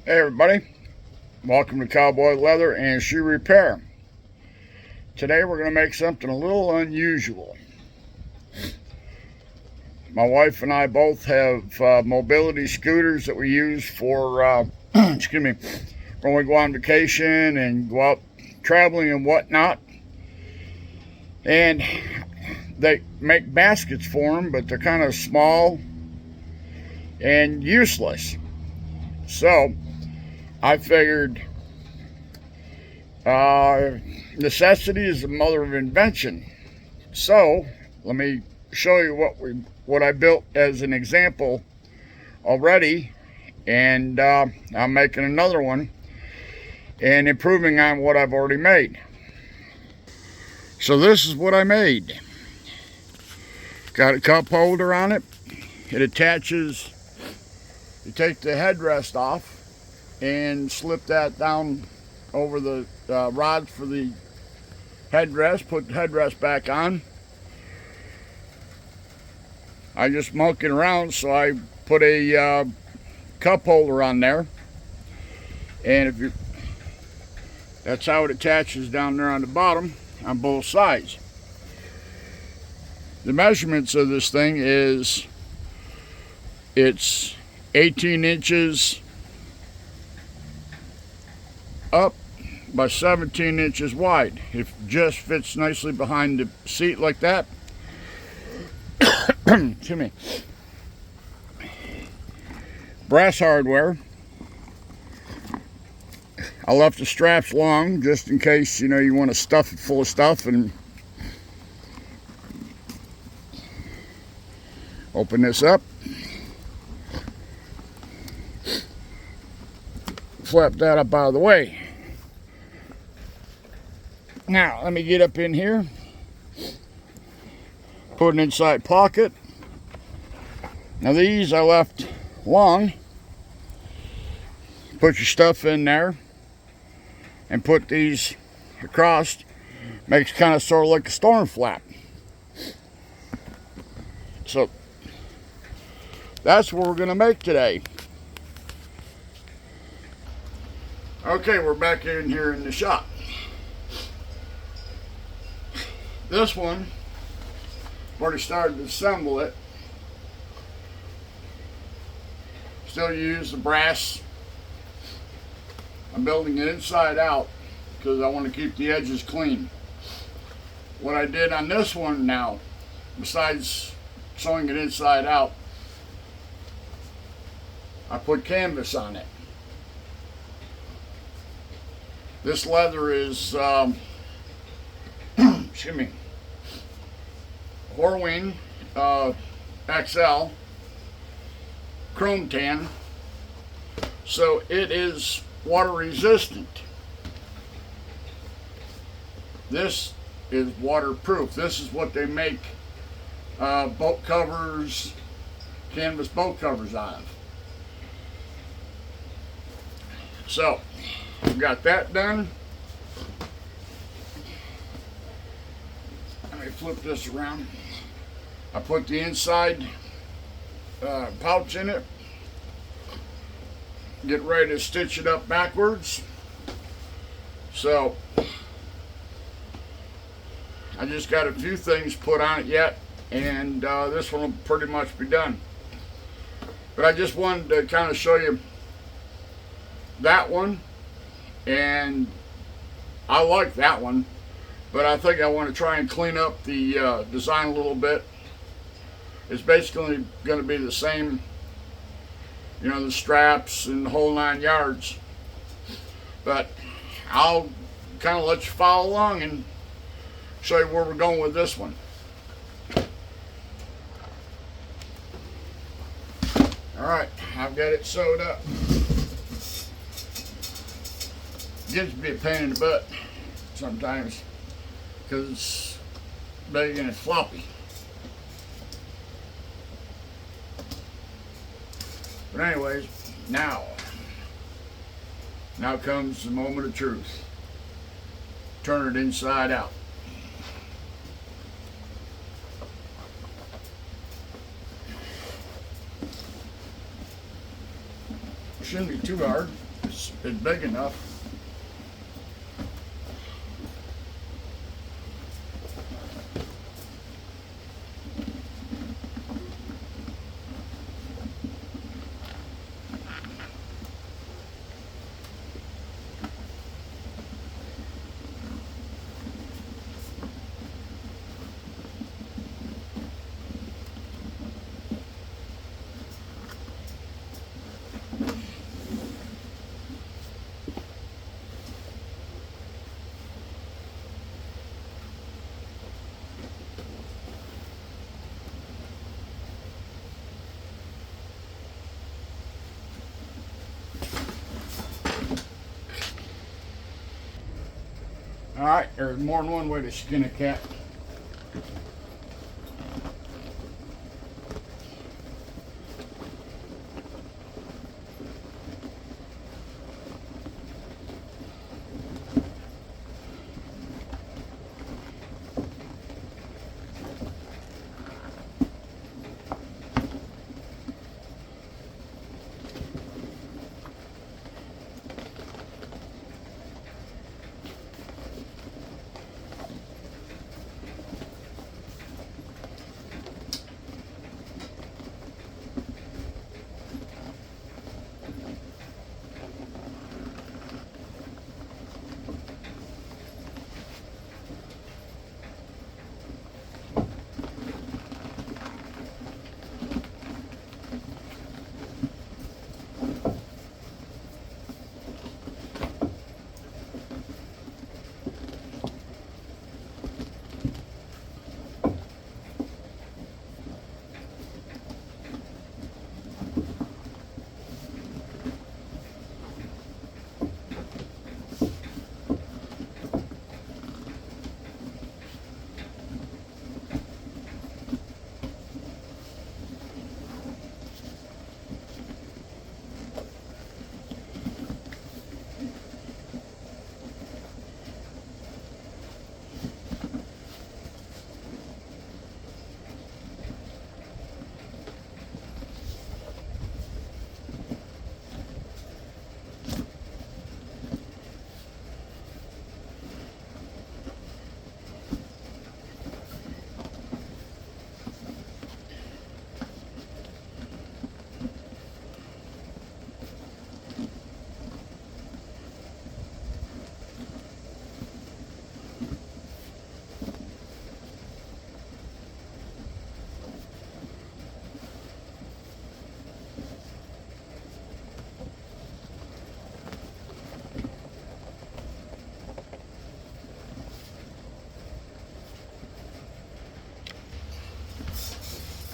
Hey everybody, welcome to Cowboy Leather and Shoe Repair. Today we're going to make something a little unusual. My wife and I both have mobility scooters that we use for, excuse me, when we go on vacation and go out traveling and whatnot. And they make baskets for them, but they're kind of small and useless. So I figured necessity is the mother of invention. So let me show you what I built as an example already, and I'm making another one and improving on what I've already made. So this is what I made. Got a cup holder on it. It attaches. You take the headrest off and slip that down over the rods for the headrest. Put the headrest back on. I just monkeying around, so I put a cup holder on there, and that's how it attaches down there on the bottom on both sides. The measurements of this thing is it's 18 inches up by 17 inches wide. It just fits nicely behind the seat like that. Excuse me. Brass hardware. I left the straps long just in case you want to stuff it full of stuff. And open this up. Flap that up out of the way. Now let me get up in here. Put an inside pocket. Now these I left long. Put your stuff in there and put these across. Makes kind of sort of like a storm flap. So that's what we're going to make today. Okay, we're back in here in the shop. This one, I've already started to assemble it. Still use the brass. I'm building it inside out because I want to keep the edges clean. What I did on this one now, besides sewing it inside out, I put canvas on it. This leather is, excuse me, Horween XL chrome tan, so it is water resistant. This is waterproof. This is what they make boat covers, canvas boat covers out of. So we've got that done. Let me flip this around. I put the inside pouch in it. Get ready to stitch it up backwards. So I just got a few things put on it yet, and this one will pretty much be done. But I just wanted to kind of show you that one, and I like that one, but I think I want to try and clean up the design a little bit. It's basically going to be the same, the straps and the whole 9 yards, but I'll kind of let you follow along and show you where we're going with this one. Alright, I've got it sewed up. Gets to be a pain in the butt sometimes because it's big and it's floppy. But anyways, now comes the moment of truth. Turn it inside out. Shouldn't be too hard. is big enough. Alright, there's more than one way to skin a cat.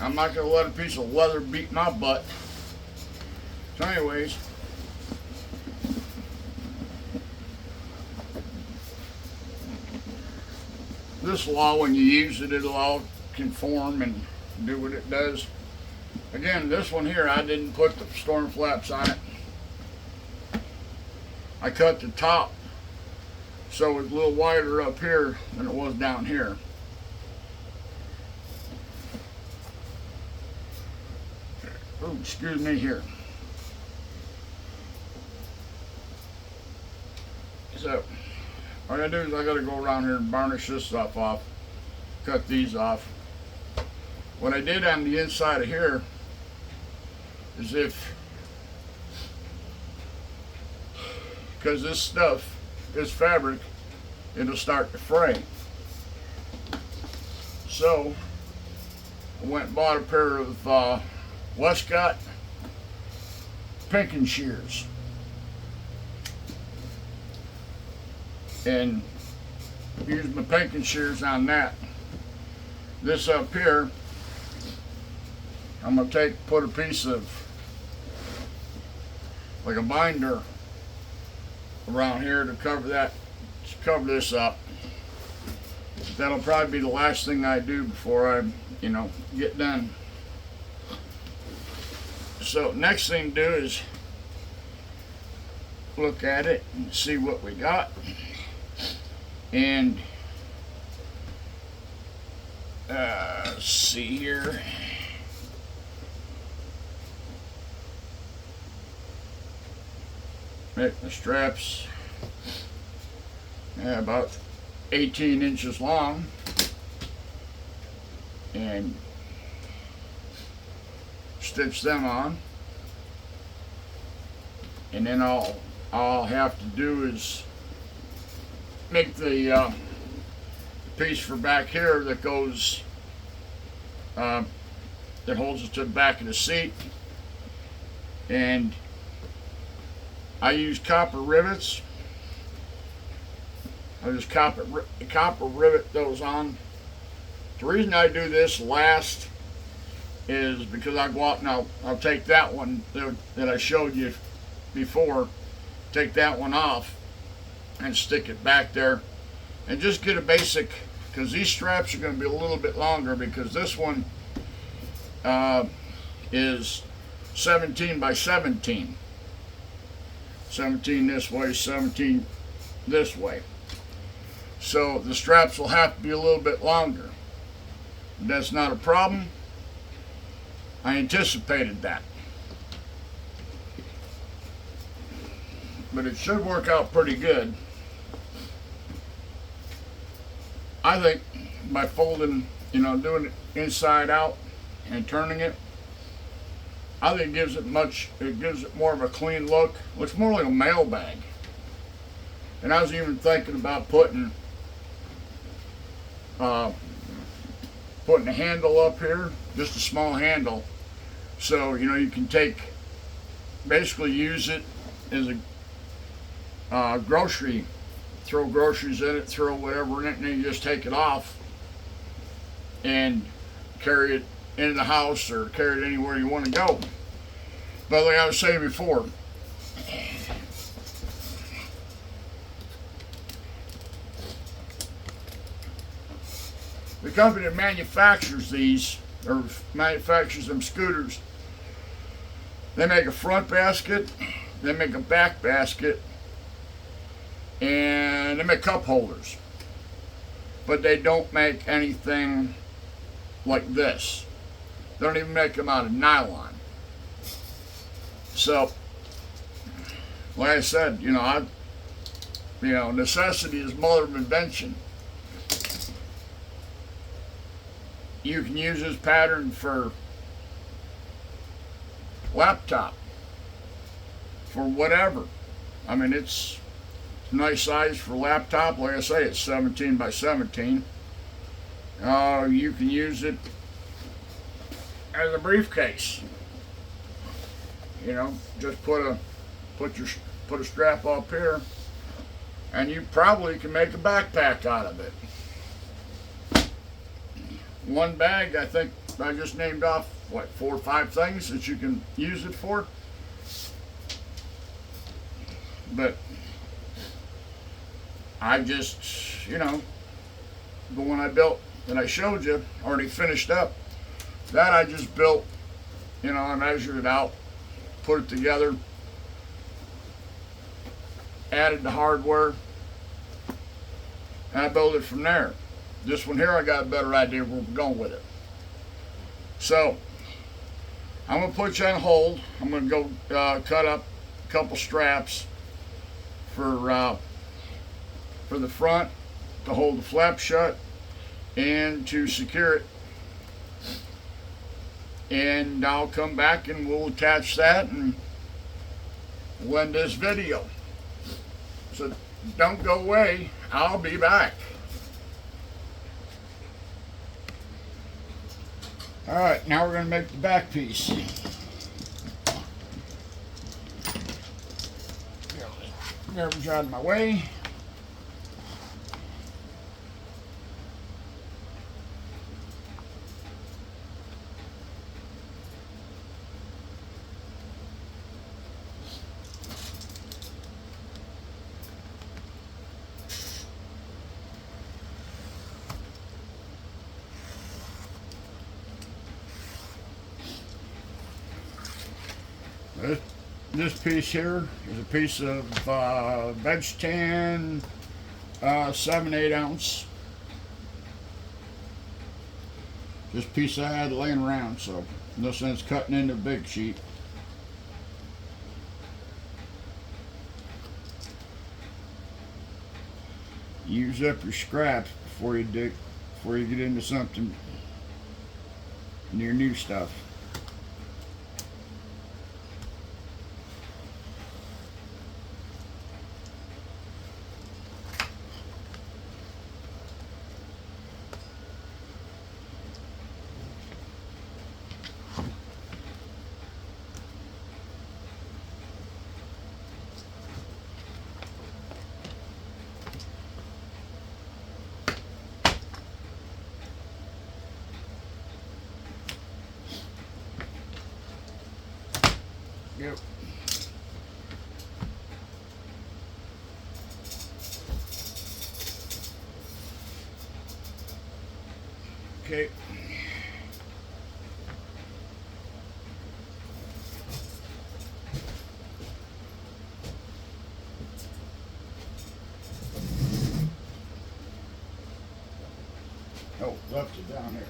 I'm not going to let a piece of leather beat my butt. So anyways, this law, when you use it, it'll all conform and do what it does. Again, this one here, I didn't put the storm flaps on it. I cut the top so it's a little wider up here than it was down here. Oh, excuse me here. So, what I do is I gotta go around here and varnish this stuff off, cut these off. What I did on the inside of here is because this stuff, this fabric, it'll start to fray. So, I went and bought a pair of Westcott pinking shears, and used my pinking shears on that. This up here, I'm gonna put a piece of like a binder around here to cover that, to cover this up. That'll probably be the last thing I do before I, get done. So next thing to do is look at it and see what we got. And let's see here. make my straps about 18 inches long, and stitch them on. And then all I'll have to do is make the piece for back here that goes that holds it to the back of the seat, and I use copper rivets. I just copper rivet those on. The reason I do this last is because I go out and I'll take that one that I showed you before, take that one off and stick it back there, and just get a basic, because these straps are going to be a little bit longer, because this one is 17 by 17. 17 this way, 17 this way. So the straps will have to be a little bit longer. That's not a problem. I anticipated that. But it should work out pretty good. I think by folding, doing it inside out and turning it, I think it gives it more of a clean look. Looks more like a mail bag. And I was even thinking about putting a handle up here, just a small handle, so you can basically use it as a grocery, throw groceries in it, throw whatever in it, and then you just take it off and carry it into the house or carry it anywhere you want to go. But like I was saying before, the company that manufactures these, or manufactures them scooters, they make a front basket, they make a back basket, and they make cup holders. But they don't make anything like this. They don't even make them out of nylon. So, like I said, necessity is mother of invention. You can use this pattern for laptop, for whatever. I mean, it's a nice size for laptop. Like I say, it's 17 by 17. You can use it as a briefcase. Just put a strap up here, and you probably can make a backpack out of it. One bag, I think I just named off 4 or 5 things that you can use it for. But I just, the one I built that I showed you, already finished up, that I just built, I measured it out, put it together, added the hardware, and I built it from there. This one here, I got a better idea where we're going with it. So, I'm going to put you on hold. I'm going to go cut up a couple straps for the front to hold the flap shut and to secure it. And I'll come back and we'll attach that and we'll end this video. So don't go away. I'll be back. Alright, now we're going to make the back piece. Garbage out of my way. This piece here is a piece of veg tan, 7/8 ounce. This piece I had laying around, so no sense cutting into a big sheet. use up your scraps before you get into something near new stuff. Yep. Okay. Oh, left it down here.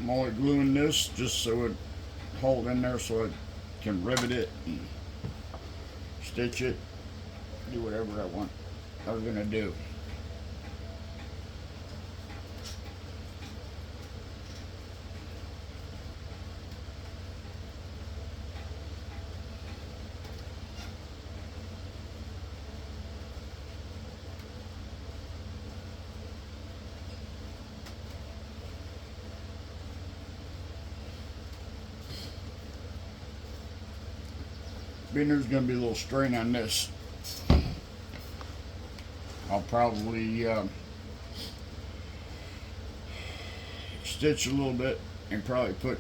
I'm only gluing this just so it hold in there so I can rivet it and stitch it, do whatever I was gonna do. Being there's going to be a little strain on this, I'll probably stitch a little bit and probably put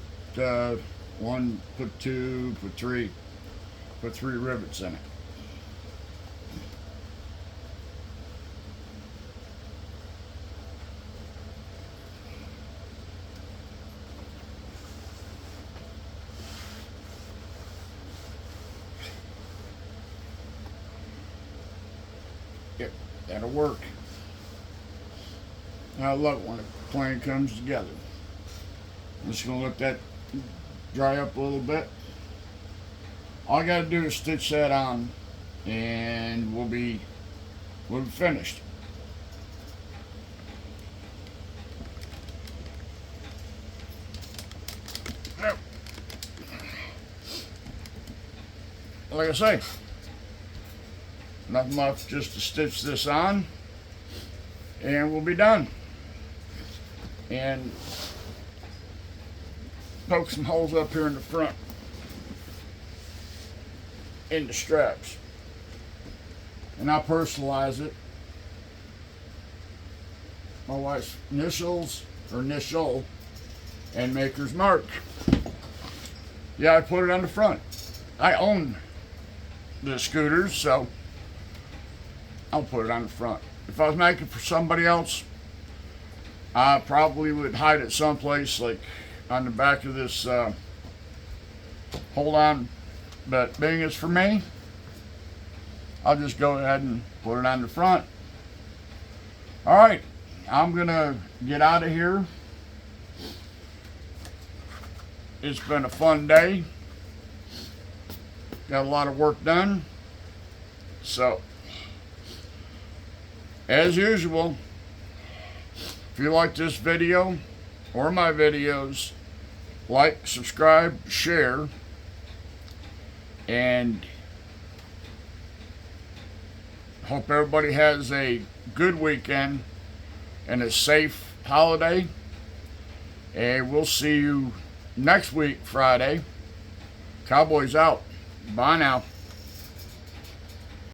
one, put two, put three rivets in it. Yep, that'll work. I love it when a plan comes together. I'm just going to let that dry up a little bit. All I got to do is stitch that on and we'll be finished. Like I say, nothing much, just to stitch this on and we'll be done. And poke some holes up here in the front in the straps, and I'll personalize it. My wife's initials, or initial, and maker's mark. Yeah, I put it on the front. I own the scooters, so I'll put it on the front. If I was making for somebody else, I probably would hide it someplace, like on the back of this hold on. But being it's for me, I'll just go ahead and put it on the front. All right, I'm gonna get out of here. It's been a fun day. Got a lot of work done. So, as usual, if you like this video or my videos, like, subscribe, share, and hope everybody has a good weekend and a safe holiday. And we'll see you next week, Friday. Cowboys out. Bye now.